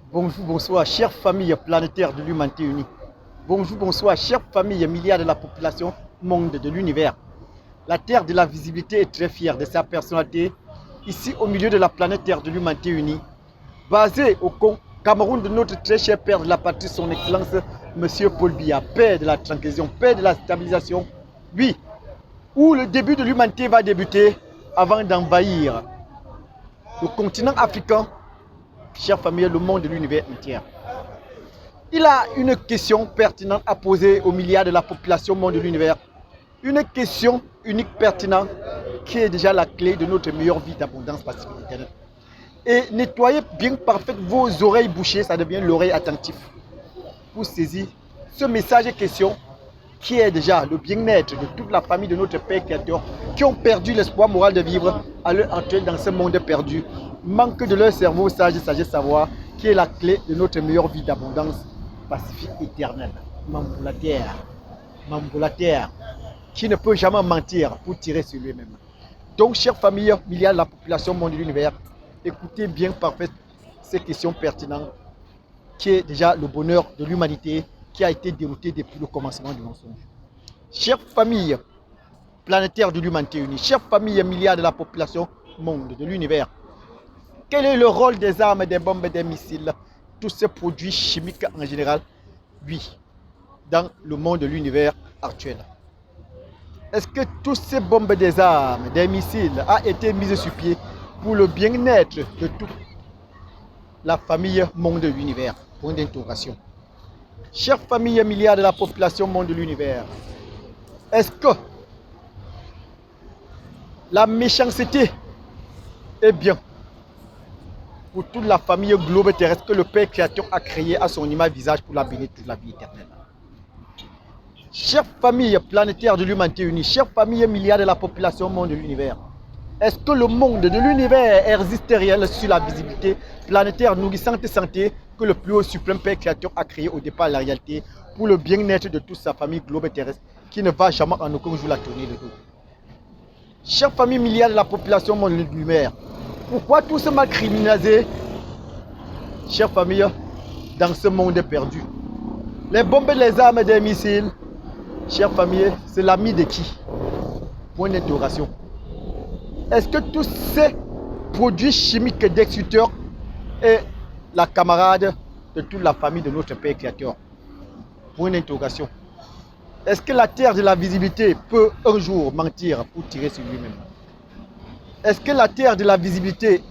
Bonjour, bonsoir, chère famille planétaire de l'humanité unie. Bonjour, bonsoir, chère famille milliards de la population monde de l'univers. La Terre de la visibilité est très fière de sa personnalité, ici au milieu de la planète Terre de l'humanité unie. Basée au Cameroun de notre très cher père de la patrie, son excellence, Monsieur Paul Biya, père de la transition, père de la stabilisation. Oui, où le début de l'humanité va débuter avant d'envahir le continent africain, chère famille, le monde de l'univers entier. Il a une question pertinente à poser aux milliards de la population monde de l'univers. Une question unique, pertinente, qui est déjà la clé de notre meilleure vie d'abondance pacifique éternelle. Et nettoyez bien parfait vos oreilles bouchées, ça devient l'oreille attentive. Pour saisir ce message et question qui est déjà le bien-être de toute la famille de notre Père Créateur, qui ont perdu l'espoir moral de vivre à l'heure actuelle dans ce monde perdu. Manque de leur cerveau sage savoir, qui est la clé de notre meilleure vie d'abondance pacifique éternelle. Mamboulater, qui ne peut jamais mentir pour tirer sur lui-même. Donc, chère famille, milliards de la population monde de l'univers, écoutez bien parfait ces questions pertinentes, qui est déjà le bonheur de l'humanité, qui a été dérouté depuis le commencement du mensonge. Chère famille planétaire de l'humanité unie, chère famille milliards de la population monde de l'univers, quel est le rôle des armes, des bombes, des missiles, tous ces produits chimiques en général, oui, dans le monde de l'univers actuel? Est-ce que tous ces bombes, des armes, des missiles a été mis sur pied pour le bien-être de toute la famille monde de l'univers? Point d'interrogation. Chère famille milliards de la population monde de l'univers, est-ce que la méchanceté est bien pour toute la famille globe terrestre que le Père Créateur a créé à son image visage pour la bénir toute la vie éternelle? Chère famille planétaire de l'humanité unie, chère famille milliards de la population monde de l'univers, est-ce que le monde de l'univers existe réel sur la visibilité planétaire nourrissante et santé que le plus haut suprême Père Créateur a créé au départ la réalité pour le bien-être de toute sa famille globe terrestre qui ne va jamais en aucun jour la tourner le dos? Chère famille milliards de la population monde de l'univers, pourquoi tout ce mal criminalisé, chère famille, dans ce monde perdu? Les bombes, les armes, des missiles, chère famille, c'est l'ami de qui? Point d'interrogation. Est-ce que tous ces produits chimiques destructeurs est la camarade de toute la famille de notre Père Créateur? Point d'interrogation. Est-ce que la terre de la visibilité peut un jour mentir pour tirer sur lui-même? Est-ce que la terre de la visibilité,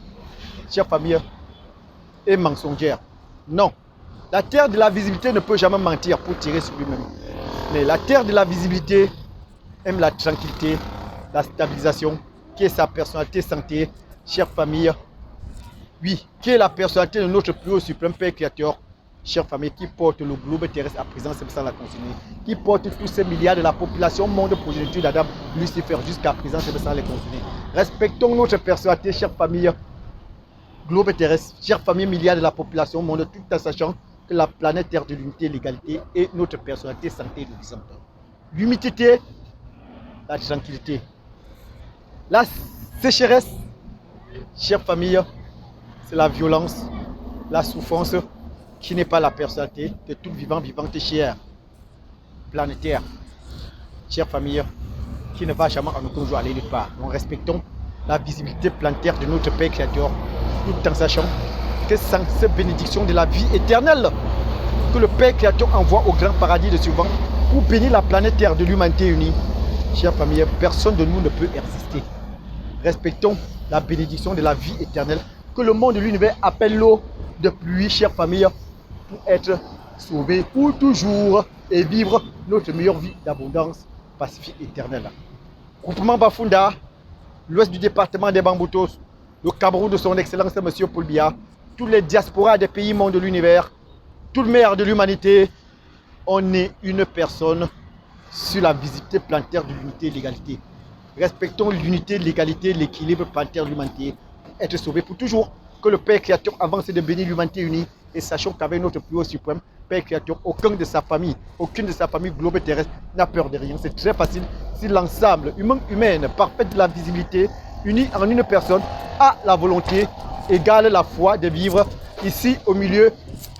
chère famille, est mensongère? Non. La terre de la visibilité ne peut jamais mentir pour tirer sur lui-même. Mais la terre de la visibilité aime la tranquillité, la stabilisation, qui est sa personnalité santé, chère famille. Oui, qui est la personnalité de notre plus haut suprême Père Créateur, chère famille, qui porte le globe terrestre à présent sans la continuer, qui porte tous ces milliards de la population monde progéniture d'Adam, Lucifer, jusqu'à présent sans les continuer. Respectons notre personnalité, chère famille, globe terrestre, chère famille milliards de la population monde, tout en sachant que la planète Terre de l'unité, l'égalité et notre personnalité santé de l'exemple. L'humidité, la tranquillité. La sécheresse, chère famille, c'est la violence, la souffrance qui n'est pas la personnalité de tout vivant, vivante, chère, planétaire, chère famille, qui ne va jamais en aucun jour aller nulle part. Donc respectons la visibilité planétaire de notre Père Créateur, tout en sachant que sans cette bénédiction de la vie éternelle que le Père Créateur envoie au grand paradis de Survent pour bénir la planète Terre de l'humanité unie, chère famille, personne de nous ne peut exister. Respectons la bénédiction de la vie éternelle que le monde de l'univers appelle l'eau de pluie, chère famille, pour être sauvé pour toujours et vivre notre meilleure vie d'abondance pacifique éternelle. Groupement Bafunda, l'ouest du département des Bamboutos, le Cameroun de son excellence Monsieur Paul Biya, tous les diasporas des pays monde de l'univers, tout le maire de l'humanité, on est une personne sur la visibilité planétaire de l'unité et de l'égalité. Respectons l'unité, l'égalité, l'équilibre planétaire de l'humanité pour être sauvé pour toujours. Que le Père Créateur avance de bénir l'humanité unie et sachons qu'avec notre plus haut suprême, Père Créateur, aucune de sa famille globe terrestre n'a peur de rien. C'est très facile si l'ensemble humaine parfaite de la visibilité, unie en une personne, a la volonté égale la foi de vivre ici au milieu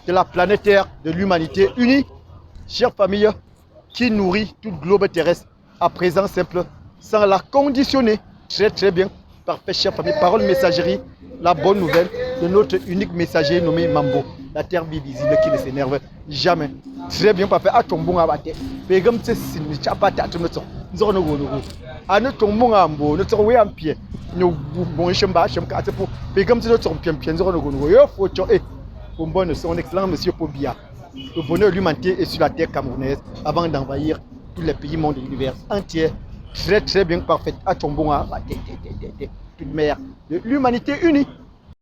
de la planète Terre, de l'humanité unie, chère famille, qui nourrit tout le globe terrestre à présent simple, sans la conditionner. Très très bien, parfait, chère famille. Parole messagerie, la bonne nouvelle de notre unique messager nommé Mambo, la terre visible qui ne s'énerve jamais. Très bien, parfait. À ton bon abatté. Pégam tse sin ni chapa ta tu notre zone no no. À notre bon ambo, notre way en pied. Nous bon chamba chamba à pour pégam tse notre pied zone no no. Yo faut et pour bonne son excellent monsieur Pobia. Le bonheur de l'humanité est sur la terre camerounaise avant d'envahir tous les pays monde de l'univers entier. Très très bien, parfait. À ton bon abatté. Toute mère de l'humanité unie.